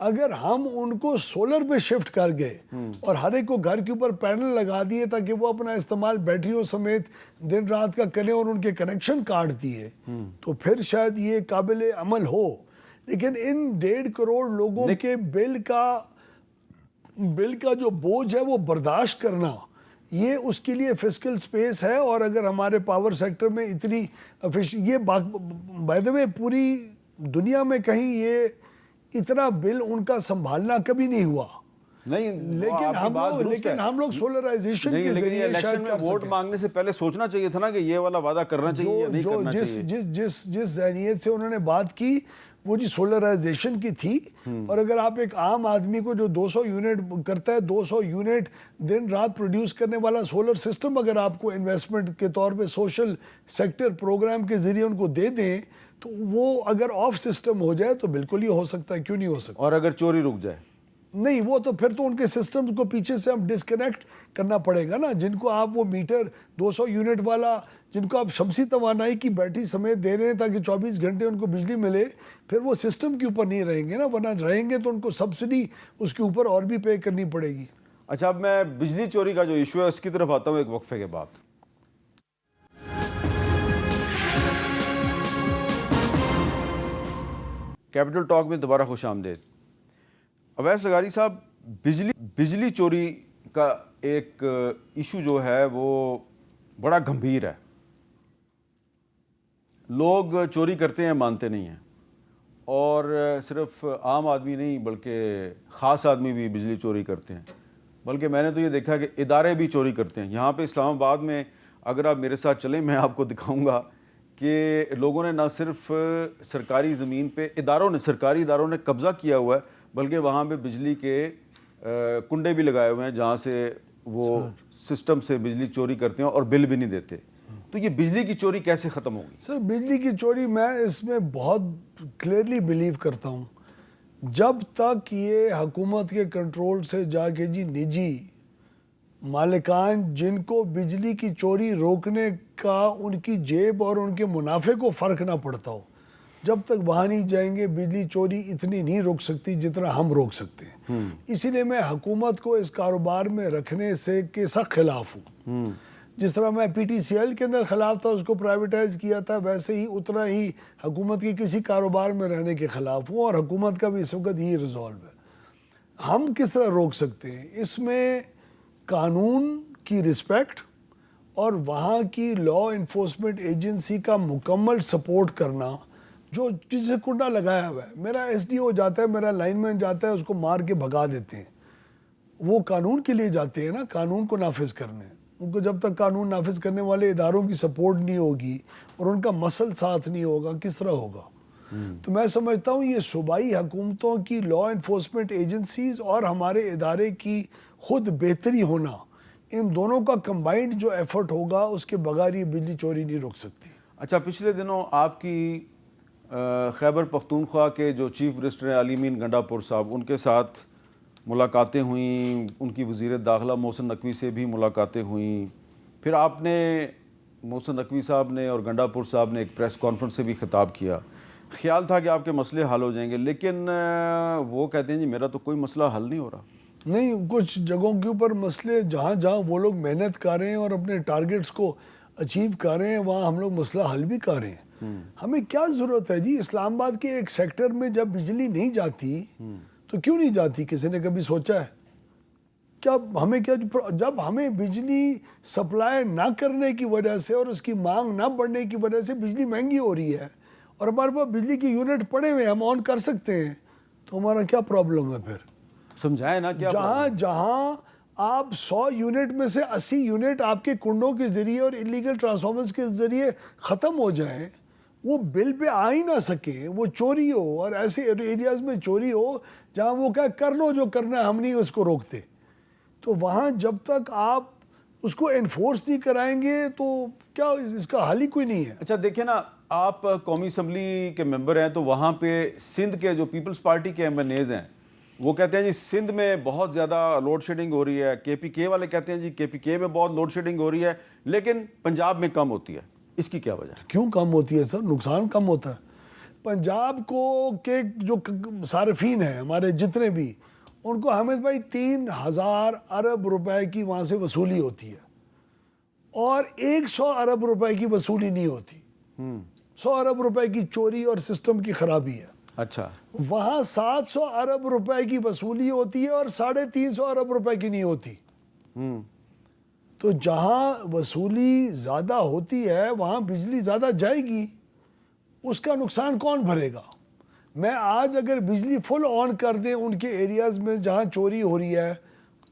اگر ہم ان کو سولر پہ شفٹ کر گئے اور ہر ایک کو گھر کے اوپر پینل لگا دیے تاکہ وہ اپنا استعمال بیٹریوں سمیت دن رات کا کریں اور ان کے کنیکشن کاٹ دیے، تو پھر شاید یہ قابل عمل ہو. لیکن ان 1.5 کروڑ لوگوں کے بل کا جو بوجھ ہے وہ برداشت کرنا، یہ اس کے لیے فسکل سپیس ہے. اور اگر ہمارے پاور سیکٹر میں اتنی یہ بائی دا وے پوری دنیا میں کہیں یہ اتنا بل ان کا سنبھالنا کبھی نہیں ہوا. نہیں، لیکن ہم لوگ سولرائزیشن کے ذریعے الیکشن میں ووٹ مانگنے سے پہلے سوچنا چاہیے تھا نا کہ یہ والا وعدہ کرنا چاہیے یا نہیں کرنا چاہیے. جس ذہنیت سے انہوں نے بات کی وہ جی سولرائزیشن کی تھی. اور اگر آپ ایک عام آدمی کو جو 200 یونٹ کرتا ہے، 200 یونٹ دن رات پروڈیوس کرنے والا سولر سسٹم اگر آپ کو انویسٹمنٹ کے طور پہ سوشل سیکٹر پروگرام کے ذریعے ان کو دے دیں، تو وہ اگر آف سسٹم ہو جائے تو بالکل ہی ہو سکتا ہے. کیوں نہیں ہو سکتا؟ اور اگر چوری رک جائے؟ نہیں، وہ تو پھر تو ان کے سسٹم کو پیچھے سے ہم ڈسکنیکٹ کرنا پڑے گا نا. جن کو آپ وہ میٹر 200 یونٹ والا، جن کو آپ شمسی توانائی کی بیٹری سمیت دے رہے ہیں تاکہ 24 گھنٹے ان کو بجلی ملے، پھر وہ سسٹم کے اوپر نہیں رہیں گے نا. ورنہ رہیں گے تو ان کو سبسڈی اس کے اوپر اور بھی پے کرنی پڑے گی. اچھا، اب میں بجلی چوری کا جو ایشو ہے اس کی طرف آتا ہوں ایک وقفے کے بعد. کیپٹل ٹاک میں دوبارہ خوش آمدید. اویس لغاری صاحب، بجلی چوری کا ایک ایشو جو ہے وہ بڑا گمبھیر ہے. لوگ چوری کرتے ہیں، مانتے نہیں ہیں. اور صرف عام آدمی نہیں بلکہ خاص آدمی بھی بجلی چوری کرتے ہیں. بلکہ میں نے تو یہ دیکھا کہ ادارے بھی چوری کرتے ہیں. یہاں پہ اسلام آباد میں اگر آپ میرے ساتھ چلیں، میں آپ کو دکھاؤں گا کہ لوگوں نے نہ صرف سرکاری زمین پہ سرکاری اداروں نے قبضہ کیا ہوا ہے، بلکہ وہاں پہ بجلی کے کنڈے بھی لگائے ہوئے ہیں جہاں سے وہ سسٹم سے بجلی چوری کرتے ہیں اور بل بھی نہیں دیتے. تو یہ بجلی کی چوری کیسے ختم ہوگی؟ سر بجلی کی چوری میں اس میں بہت کلیئرلی بلیو کرتا ہوں. جب تک یہ حکومت کے کنٹرول سے جا کے جی نجی مالکان جن کو بجلی کی چوری روکنے کا ان کی جیب اور ان کے منافع کو فرق نہ پڑتا ہو، جب تک وہاں نہیں جائیں گے بجلی چوری اتنی نہیں روک سکتی جتنا ہم روک سکتے ہیں. اسی لیے میں حکومت کو اس کاروبار میں رکھنے سے کے سخت خلاف ہوں. جس طرح میں پی ٹی سی ایل کے اندر خلاف تھا، اس کو پرائیویٹائز کیا تھا، ویسے ہی اتنا ہی حکومت کے کسی کاروبار میں رہنے کے خلاف ہوں. اور حکومت کا بھی اس وقت یہی ریزالو ہے. ہم کس طرح روک سکتے ہیں؟ اس میں قانون کی رسپیکٹ اور وہاں کی لا انفورسمنٹ ایجنسی کا مکمل سپورٹ کرنا. جو جسے کنڈا لگایا ہوا ہے، میرا ایس ڈی او جاتا ہے، میرا لائن مین جاتا ہے، اس کو مار کے بھگا دیتے ہیں. وہ قانون کے لیے جاتے ہیں نا، قانون کو نافذ کرنے. ان کو جب تک قانون نافذ کرنے والے اداروں کی سپورٹ نہیں ہوگی اور ان کا مسل ساتھ نہیں ہوگا، کس طرح ہوگا؟ تو میں سمجھتا ہوں یہ صوبائی حکومتوں کی لا انفورسمنٹ ایجنسیز اور ہمارے ادارے کی خود بہتری ہونا، ان دونوں کا کمبائنڈ جو ایفرٹ ہوگا، اس کے بغیر یہ بجلی چوری نہیں روک سکتی. اچھا، پچھلے دنوں آپ کی خیبر پختونخوا کے جو چیف منسٹر ہیں علی مین گنڈا پور صاحب، ان کے ساتھ ملاقاتیں ہوئیں. ان کی وزیر داخلہ محسن نقوی سے بھی ملاقاتیں ہوئیں. پھر آپ نے محسن نقوی صاحب نے اور گنڈاپور صاحب نے ایک پریس کانفرنس سے بھی خطاب کیا. خیال تھا کہ آپ کے مسئلے حل ہو جائیں گے, لیکن وہ کہتے ہیں جی میرا تو کوئی مسئلہ حل نہیں ہو رہا. نہیں, کچھ جگہوں کے اوپر مسئلے جہاں جہاں وہ لوگ محنت کر رہے ہیں اور اپنے ٹارگیٹس کو اچیو کر رہے ہیں, وہاں ہم لوگ مسئلہ حل بھی کر رہے ہیں. ہمیں کیا ضرورت ہے جی, اسلام آباد کے ایک سیکٹر میں جب بجلی نہیں جاتی تو کیوں نہیں جاتی؟ کسی نے کبھی سوچا ہے کیا ہمیں جب ہمیں بجلی سپلائی نہ کرنے کی وجہ سے اور اس کی مانگ نہ بڑھنے کی وجہ سے بجلی مہنگی ہو رہی ہے اور ہمارے پاس بجلی کی یونٹ پڑے ہوئے ہم آن کر سکتے ہیں, تو ہمارا کیا پرابلم ہے پھر؟ سمجھائے نا کیا جہاں آپ 100 یونٹ میں سے 80 یونٹ آپ کے کنڈوں کے ذریعے اور انلیگل ٹرانسفارمرز کے ذریعے ختم ہو جائیں, وہ بل پہ آ ہی نہ سکے, وہ چوری ہو, اور ایسے ایریاز میں چوری ہو جہاں وہ کہا کر لو جو کرنا ہے, ہم نہیں اس کو روکتے. تو وہاں جب تک آپ اس کو انفورس نہیں کرائیں گے تو کیا اس کا حل ہی کوئی نہیں ہے. اچھا دیکھیں نا, آپ قومی اسمبلی کے ممبر ہیں, تو وہاں پہ سندھ کے جو پیپلز پارٹی کے ایم این ایز ہیں وہ کہتے ہیں جی سندھ میں بہت زیادہ لوڈ شیڈنگ ہو رہی ہے. کے پی کے والے کہتے ہیں جی کے پی کے میں بہت لوڈ شیڈنگ ہو رہی ہے, لیکن پنجاب میں کم ہوتی ہے. اس کی کیا وجہ ہے؟ کیوں کم ہوتی ہے سر؟ نقصان کم ہوتا ہے. پنجاب کو کے جو صارفین ہیں ہمارے جتنے بھی, ان کو حامد بھائی 3000 ارب روپے کی وہاں سے وصولی ہوتی ہے, اور 100 ارب روپے کی وصولی نہیں ہوتی. 100 ارب روپے کی چوری اور سسٹم کی خرابی ہے. اچھا, وہاں 700 ارب روپے کی وصولی ہوتی ہے اور 350 ارب روپے کی نہیں ہوتی. تو جہاں وصولی زیادہ ہوتی ہے وہاں بجلی زیادہ جائے گی, اس کا نقصان کون بھرے گا؟ میں آج اگر بجلی فل آن کر دیں ان کے ایریاز میں جہاں چوری ہو رہی ہے,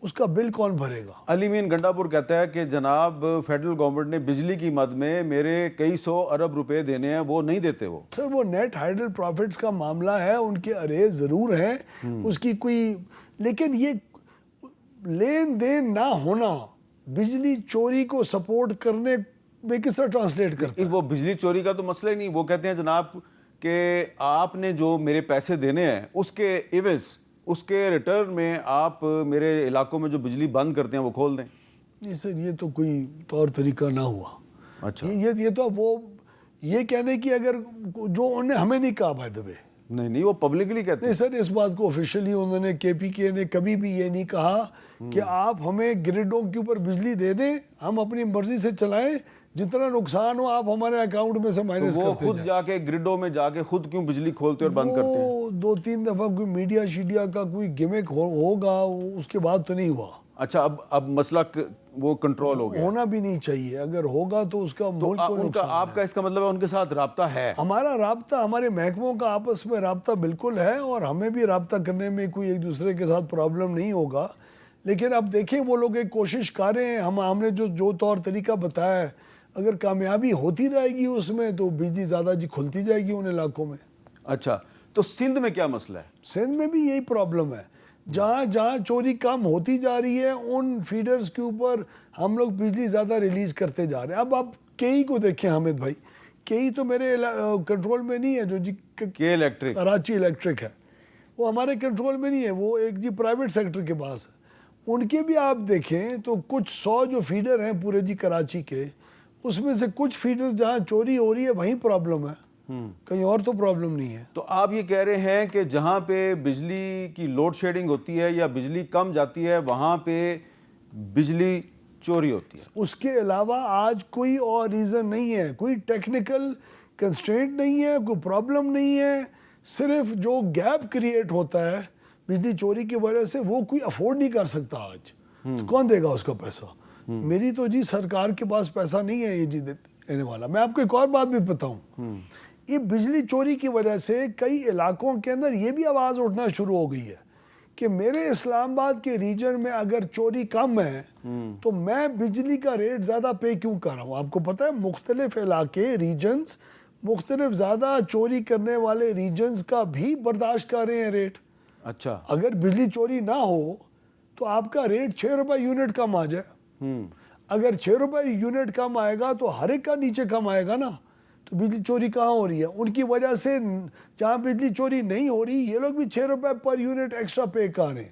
اس کا بل کون بھرے گا؟ علی مین گنڈاپور کہتا ہے کہ جناب فیڈرل گورنمنٹ نے بجلی کی مد میں میرے کئی 100 ارب روپے دینے ہیں, وہ نہیں دیتے. وہ سر وہ نیٹ ہائیڈل پروفٹس کا معاملہ ہے, ان کے اریز ضرور ہیں, اس کی کوئی, لیکن یہ لین دین نہ ہونا بجلی چوری کو سپورٹ کرنے میں کس طرح ٹرانسلیٹ کرتا ہے؟ وہ بجلی چوری کا تو مسئلہ ہی نہیں. وہ کہتے ہیں جناب کہ آپ نے جو میرے پیسے دینے ہیں اس کے عوض, اس کے ریٹرن میں آپ میرے علاقوں میں جو بجلی بند کرتے ہیں وہ کھول دیں. نہیں سر, یہ تو کوئی طور طریقہ نہ ہوا. اچھا, یہ تو وہ یہ کہنے کی اگر جو انہوں نے ہمیں نہیں کہا بائی دی وے, نہیں وہ پبلکلی کہتے ہیں. نہیں سر, اس بات کو آفیشلی انہوں نے کے پی کے نے کبھی بھی یہ نہیں کہا کہ آپ ہمیں گریڈوں کے اوپر بجلی دے دیں, ہم اپنی مرضی سے چلائیں, جتنا نقصان ہو آپ ہمارے اکاؤنٹ میں سے مائنس کرتے وہ خود جا کے گرڈوں میں جا کے خود کیوں بجلی کھولتے اور بند کرتے ہیں؟ وہ 2-3 دفعہ کوئی میڈیا شیڈیا کا کوئی گیمک ہوگا, اس کے بعد تو نہیں ہوا. اچھا, اب مسئلہ وہ کنٹرول ہو گیا. ہونا بھی نہیں چاہیے, اگر ہوگا تو اس کا ملک کو ان کا آپ کا اس کا مطلب ہے ان کے ساتھ رابطہ ہے؟ ہمارا رابطہ, ہمارے محکموں کا آپس میں رابطہ بالکل ہے, اور ہمیں بھی رابطہ کرنے میں کوئی ایک دوسرے کے ساتھ پرابلم نہیں ہوگا. لیکن اب دیکھیں وہ لوگ ایک کوشش کر رہے ہیں, ہم نے جو طور طریقہ بتایا ہے, اگر کامیابی ہوتی رہے گی اس میں تو بجلی زیادہ کھلتی جائے گی ان علاقوں میں. اچھا, تو سندھ میں کیا مسئلہ ہے؟ سندھ میں بھی یہی پرابلم ہے, جہاں جہاں چوری کم ہوتی جا رہی ہے ان فیڈرز کے اوپر ہم لوگ بجلی زیادہ ریلیز کرتے جا رہے ہیں. اب آپ کئی کو دیکھیں حامد بھائی, کئی تو میرے کنٹرول میں نہیں ہے, جو کے الیکٹرک کراچی الیکٹرک ہے, وہ ہمارے کنٹرول میں نہیں ہے, وہ ایک پرائیویٹ سیکٹر کے پاس ہے. ان کے بھی آپ دیکھیں تو کچھ 100 جو فیڈر ہیں پورے کراچی کے, اس میں سے کچھ فیڈر جہاں چوری ہو رہی ہے وہیں پرابلم ہے, کہیں اور تو پرابلم نہیں ہے. تو آپ یہ کہہ رہے ہیں کہ جہاں پہ بجلی کی لوڈ شیڈنگ ہوتی ہے یا بجلی کم جاتی ہے وہاں پہ بجلی چوری ہوتی ہے. اس کے علاوہ آج کوئی اور ریزن نہیں ہے, کوئی ٹیکنیکل کنسٹرینٹ نہیں ہے, کوئی پرابلم نہیں ہے, صرف جو گیپ کریٹ ہوتا ہے بجلی چوری کی وجہ سے وہ کوئی افورڈ نہیں کر سکتا آج. تو کون دے گا اس کا پیسہ؟ میری تو سرکار کے پاس پیسہ نہیں ہے یہ دینے والا. میں آپ کو ایک اور بات بھی بتاؤں, یہ بجلی چوری کی وجہ سے کئی علاقوں کے اندر یہ بھی آواز اٹھنا شروع ہو گئی ہے کہ میرے اسلام آباد کے ریجن میں اگر چوری کم ہے تو میں بجلی کا ریٹ زیادہ پے کیوں کر رہا ہوں. آپ کو پتہ ہے مختلف علاقے ریجنز مختلف زیادہ چوری کرنے والے ریجنز کا بھی برداشت کر رہے ہیں ریٹ. اچھا, اگر بجلی چوری نہ ہو تو آپ کا ریٹ 6 روپے یونٹ کم آ جائے. اگر 6 روپے یونٹ کم آئے گا تو ہر ایک کا نیچے کم آئے گا نا. تو بجلی چوری کہاں ہو رہی ہے؟ ان کی وجہ سے جہاں بجلی چوری نہیں ہو رہی یہ لوگ بھی 6 روپے پر یونٹ ایکسٹرا پے کر رہے ہیں.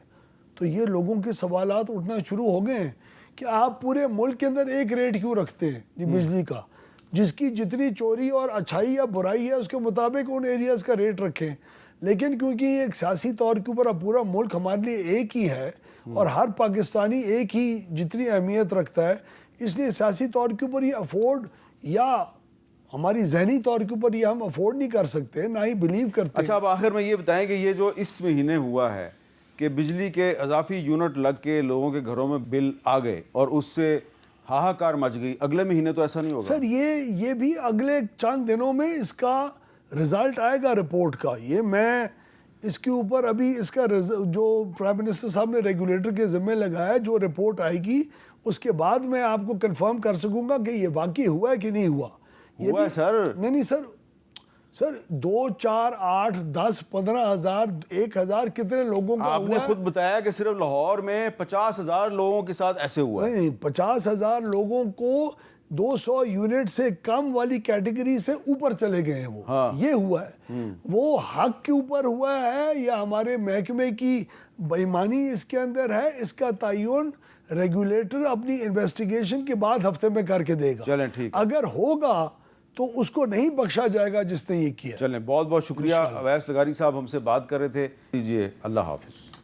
تو یہ لوگوں کے سوالات اٹھنا شروع ہو گئے ہیں کہ آپ پورے ملک کے اندر ایک ریٹ کیوں رکھتے ہیں یہ بجلی کا، جس کی جتنی چوری اور اچھائی یا برائی ہے اس کے مطابق ان ایریاز کا ریٹ رکھیں. لیکن کیونکہ یہ ایک سیاسی طور کے اوپر اب پورا ملک ہمارے لیے ایک ہی ہے اور ہر پاکستانی ایک ہی جتنی اہمیت رکھتا ہے، اس لیے سیاسی طور کے اوپر یہ افورڈ یا ہماری ذہنی طور کے اوپر یہ ہم افورڈ نہیں کر سکتے، نہ ہی بلیو کرتے. اچھا، اب آخر میں یہ بتائیں کہ یہ جو اس مہینے ہوا ہے کہ بجلی کے اضافی یونٹ لگ کے لوگوں کے گھروں میں بل آ گئے اور اس سے ہاہاکار مچ گئی، اگلے مہینے تو ایسا نہیں ہوگا؟ سر یہ بھی اگلے چند دنوں میں اس کا رزلٹ آئے گا رپورٹ کا. یہ میں اس کے اوپر ابھی اس کا جو پرائم منسٹر صاحب نے ریگولیٹر کے ذمہ لگایا ہے، جو رپورٹ آئے گی اس کے بعد میں آپ کو کنفرم کر سکوں گا کہ یہ واقعی ہوا ہے کہ نہیں ہوا. ہوا ہے سر. نہیں سر 2 4 8 10 15 ہزار 1000 کتنے لوگوں کا آپ نے خود بتایا کہ صرف لاہور میں 50,000 لوگوں کے ساتھ ایسے ہوا ہے. نہیں، 50,000 لوگوں کو 200 یونٹ سے کم والی کیٹیگری سے اوپر چلے گئے ہیں وہ. یہ ہوا ہے. وہ حق کے اوپر ہوا ہے یا ہمارے محکمے کی بے ایمانی اس کے اندر ہے، اس کا تعین ریگولیٹر اپنی انویسٹیگیشن کے بعد ہفتے میں کر کے دے گا. چلیں ٹھیک. اگر ہوگا تو اس کو نہیں بخشا جائے گا جس نے یہ کیا. چلیں، بہت بہت شکریہ. اویس لغاری صاحب ہم سے بات کر رہے تھے. دیجیے، اللہ حافظ.